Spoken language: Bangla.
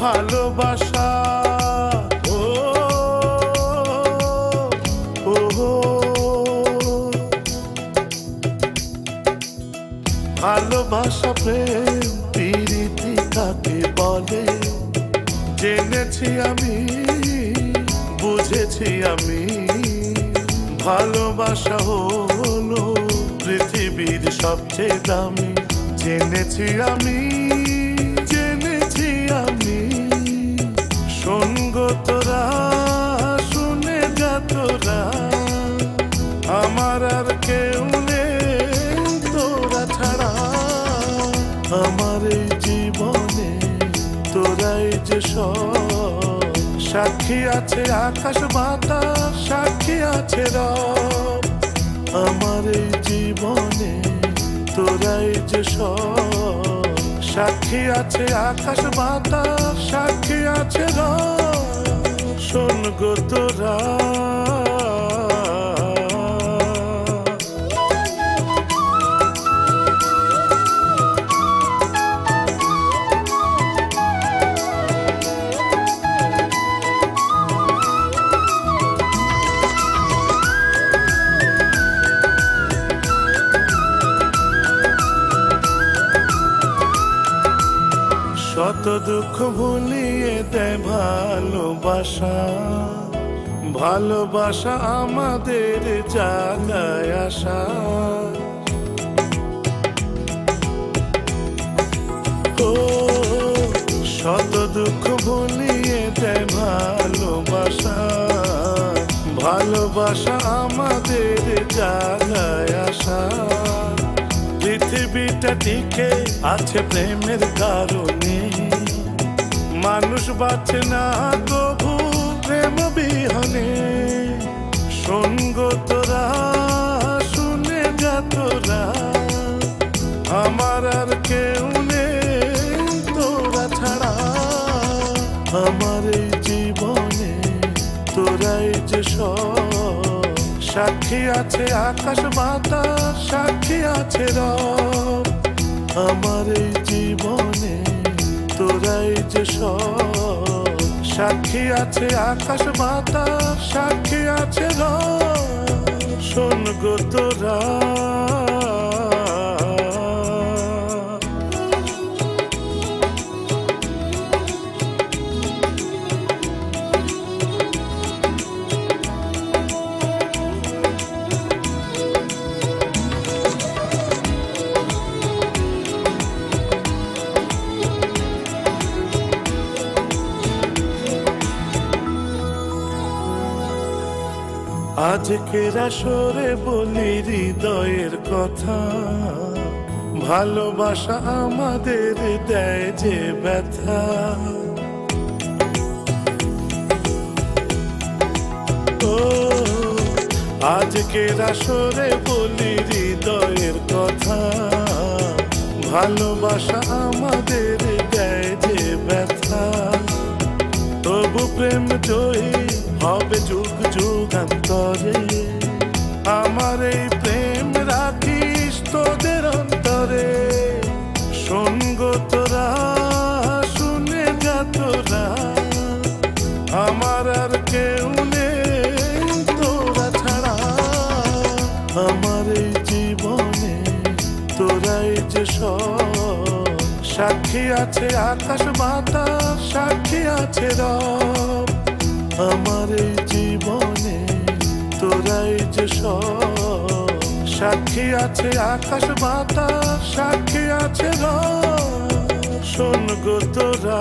ভালোবাসা ও ও ভালোবাসা প্রেম প্রীতি কাকে বলে জেনেছি আমি বুঝেছি আমি ভালোবাসা হলো পৃথিবীর সবচেয়ে দামি জেনেছি আমি শোন গো তোরা শুনে যা তোরা আমার আর কেউ নেই তোরা ছাড়া আমার এই জীবনে তোরাই যে সব সাক্ষী আছে আকাশ বাতাস সাক্ষী আছে রব আমার এই জীবনে তোরাই যে সব সাক্ষী আছে আকাশ বাতাস সাক্ষী আছে শোন গো তোরা কত দুঃখ ভুলিয়ে দেয় ভালোবাসা ভালোবাসা আমাদের জাগায় আসা ও শত দুঃখ ভুলিয়ে দেয় ভালোবাসা ভালোবাসা আমাদের জাগায় আসা পৃথিবীটা টিকে আছে প্রেমের কারণে মানুষ বাঁচে না তবু প্রেম বিহনে শোন গো তোরা শুনে যা তোরা আমার আর কেউ নেই তোরা ছাড়া আমার এই জীবনে তোরাই যে সব সাক্ষী আছে আকাশ বাতাস সাক্ষী আছে রব আমার এই জীবনে তোরাই যে সব সাক্ষী আছে আকাশ বাতাস সাক্ষী আছে রব শোন গো তোরা আজকের আসরে বলি হৃদয়ের কথা ভালোবাসা আমাদের দেয় যে ব্যথা ও আজকের আসরে বলি হৃদয়ের কথা ভালোবাসা আমাদের দেয় যে ব্যথা তবু প্রেম জয়ী হবে যুগ যুগান্তরে আমার এই প্রেম রাখিস তোদের অন্তরে শোন গো তোরা শুনে যা তোরা আমার আর কেউ নেই তোরা ছাড়া আমার এই জীবনে তোরাই যে সব সাক্ষী আছে আকাশ বাতাস সাক্ষী আছে রব আমার এই জীবনে তোরাই যে সব সাক্ষী আছে আকাশ বাতাস সাক্ষী আছে শোন গো তোরা